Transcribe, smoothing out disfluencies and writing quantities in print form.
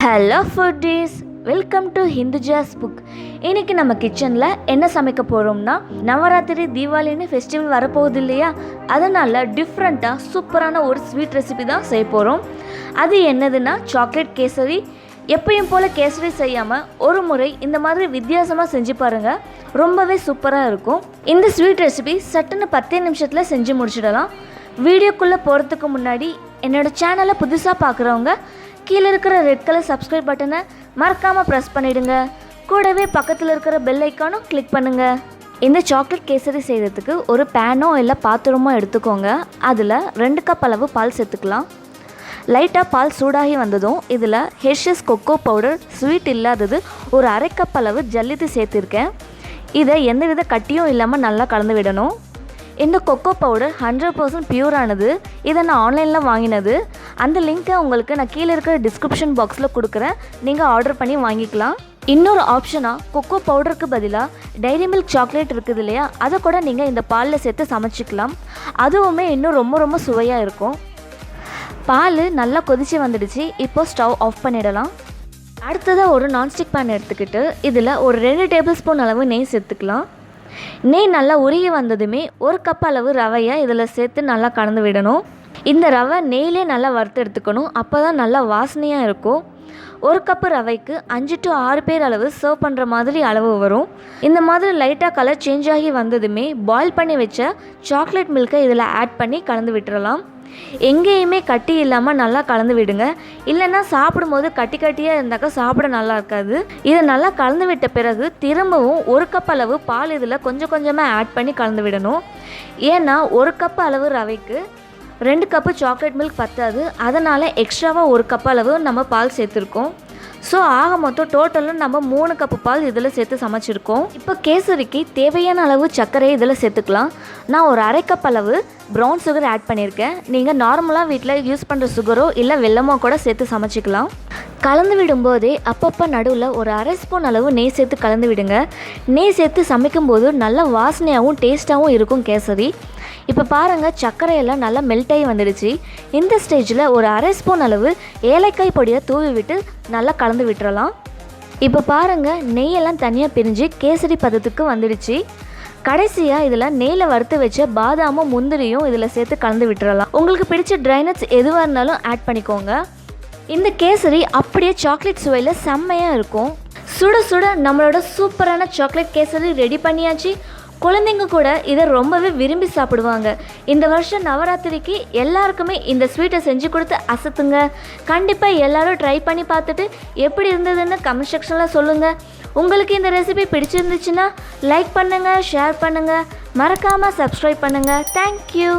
Hello foodies, welcome to ஹிந்துஜாஸ்புக். இன்றைக்கி நம்ம கிச்சனில் என்ன சமைக்க போகிறோம்னா, நவராத்திரி தீபாவளின்னு ஃபெஸ்டிவல் வரப்போகுது இல்லையா, அதனால் டிஃப்ரெண்ட்டாக சூப்பரான ஒரு ஸ்வீட் ரெசிபி தான் செய்ய போகிறோம். அது என்னதுன்னா சாக்லேட் கேசரி. எப்பயும் போல் கேசரி செய்யாமல் ஒரு முறை இந்த மாதிரி வித்தியாசமாக செஞ்சு பாருங்கள், ரொம்பவே சூப்பராக இருக்கும். இந்த ஸ்வீட் ரெசிபி சட்டுன்னு 10 நிமிஷத்தில் செஞ்சு முடிச்சிடலாம். வீடியோக்குள்ளே போகிறதுக்கு முன்னாடி என்னோடய சேனலை புதுசாக பார்க்குறவங்க கீழே இருக்கிற ரெட் கலர் சப்ஸ்கிரைப் பட்டனை மறக்காமல் ப்ரெஸ் பண்ணிவிடுங்க. கூடவே பக்கத்தில் இருக்கிற பெல் ஐக்கானும் கிளிக் பண்ணுங்கள். இந்த சாக்லேட் கேசரி செய்கிறதுக்கு ஒரு பேனோ இல்லை பாத்திரமோ எடுத்துக்கோங்க. அதில் 2 கப் அளவு பால் சேர்த்துக்கலாம். லைட்டாக பால் சூடாகி வந்ததும் இதில் ஹெர்ஷஸ் கொக்கோ பவுடர், ஸ்வீட் இல்லாதது, ஒரு 1/2 கப் அளவு ஜல்லித்து சேர்த்துருக்கேன். இதை எந்தவித கட்டியும் இல்லாமல் நல்லா கலந்து விடணும். இந்த கொக்கோ பவுடர் 100% பியூரானது. இதை நான் ஆன்லைனில் வாங்கினது. அந்த லிங்க்கை உங்களுக்கு நான் கீழே இருக்கிற டிஸ்கிரிப்ஷன் பாக்ஸில் கொடுக்குறேன், நீங்கள் ஆர்டர் பண்ணி வாங்கிக்கலாம். இன்னொரு ஆப்ஷனாக கொக்கோ பவுடருக்கு பதிலாக டைரி மில்க் சாக்லேட் இருக்குது இல்லையா, அதை கூட நீங்கள் இந்த பாலில் சேர்த்து சமைச்சிக்கலாம். அதுவுமே இன்னும் ரொம்ப ரொம்ப சுவையாக இருக்கும். பால் நல்லா கொதித்து வந்துடுச்சு. இப்போது ஸ்டவ் ஆஃப் பண்ணிடலாம். அடுத்ததாக ஒரு நான்ஸ்டிக் பேன் எடுத்துக்கிட்டு இதில் ஒரு 2 டேபிள் ஸ்பூன் அளவு நெய் சேர்த்துக்கலாம். நெய் நல்லா உருகி வந்ததுமே 1 கப் அளவு ரவையை இதில் சேர்த்து நல்லா கலந்து விடணும். இந்த ரவை நெய்யிலே நல்லா வறுத்து எடுத்துக்கணும், அப்போ தான் நல்லா வாசனையாக இருக்கும். 1 கப்பு ரவைக்கு 5 to 6 பேர் அளவு சர்வ் பண்ணுற மாதிரி அளவு வரும். இந்த மாதிரி லைட்டாக கலர் சேஞ்ச் ஆகி வந்ததுமே பாயில் பண்ணி வச்ச சாக்லேட் மில்கை இதில் ஆட் பண்ணி கலந்து விட்டுறலாம். எங்கேயுமே கட்டி இல்லாமல் நல்லா கலந்து விடுங்க, இல்லைன்னா சாப்பிடும்போது கட்டி கட்டியாக இருந்தாக்கா சாப்பிட நல்லா இருக்காது. இதை நல்லா கலந்து விட்ட பிறகு திரும்பவும் 1 கப் அளவு பால் இதில் கொஞ்சம் கொஞ்சமாக ஆட் பண்ணி கலந்து விடணும். ஏன்னா 1 கப் அளவு ரவைக்கு 2 கப்பு சாக்லேட் மில்க் பத்தாது, அதனால் எக்ஸ்ட்ராவாக 1 கப் அளவு நம்ம பால் சேர்த்துருக்கோம். ஸோ ஆக மொத்தம் டோட்டலும் நம்ம 3 கப்பு பால் இதில் சேர்த்து சமைச்சிருக்கோம். இப்போ கேசரிக்கு தேவையான அளவு சர்க்கரையை இதில் சேர்த்துக்கலாம். நான் ஒரு 1/2 கப் அளவு ப்ரௌன் சுகர் ஆட் பண்ணியிருக்கேன். நீங்கள் நார்மலாக வீட்டில் யூஸ் பண்ணுற சுகரோ இல்லை வெல்லமோ கூட சேர்த்து சமைச்சிக்கலாம். கலந்து விடும்போதே அப்பப்போ நடுவில் ஒரு 1/2 ஸ்பூன் அளவு நெய் சேர்த்து கலந்து விடுங்க. நெய் சேர்த்து சமைக்கும்போது நல்ல வாசனையாகவும் டேஸ்ட்டாகவும் இருக்கும் கேசரி. இப்போ பாருங்கள், சர்க்கரையெல்லாம் நல்லா மெல்ட் ஆகி வந்துடுச்சு. இந்த ஸ்டேஜில் ஒரு 1/2 ஸ்பூன் அளவு ஏலக்காய் பொடியை தூவி விட்டு நல்லா கலந்து விட்டுறலாம். இப்போ பாருங்கள், நெய்யெல்லாம் தனியாக பிரிஞ்சு கேசரி பதத்துக்கு வந்துடுச்சு. கடைசியாக இதில் நெய்யில் வறுத்து வச்ச பாதாமும் முந்திரியும் இதில் சேர்த்து கலந்து விட்டுறலாம். உங்களுக்கு பிடிச்ச ட்ரை நட்ஸ் எதுவாக இருந்தாலும் ஆட் பண்ணிக்கோங்க. இந்த கேசரி அப்படியே சாக்லேட் சுவையில் செம்மையாக இருக்கும். சுட சுட நம்மளோட சூப்பரான சாக்லேட் கேசரி ரெடி பண்ணியாச்சு. குழந்தைங்க கூட இதை ரொம்பவே விரும்பி சாப்பிடுவாங்க. இந்த வருஷம் நவராத்திரிக்கு எல்லாருக்குமே இந்த ஸ்வீட்டை செஞ்சு கொடுத்து அசத்துங்க. கண்டிப்பாக எல்லோரும் ட்ரை பண்ணி பார்த்துட்டு எப்படி இருந்ததுன்னு கமெண்ட் செக்ஷனில் சொல்லுங்கள். உங்களுக்கு இந்த ரெசிபி பிடிச்சிருந்துச்சுன்னா லைக் பண்ணுங்கள், ஷேர் பண்ணுங்கள், மறக்காமல் சப்ஸ்கிரைப் பண்ணுங்கள். தேங்க்யூ.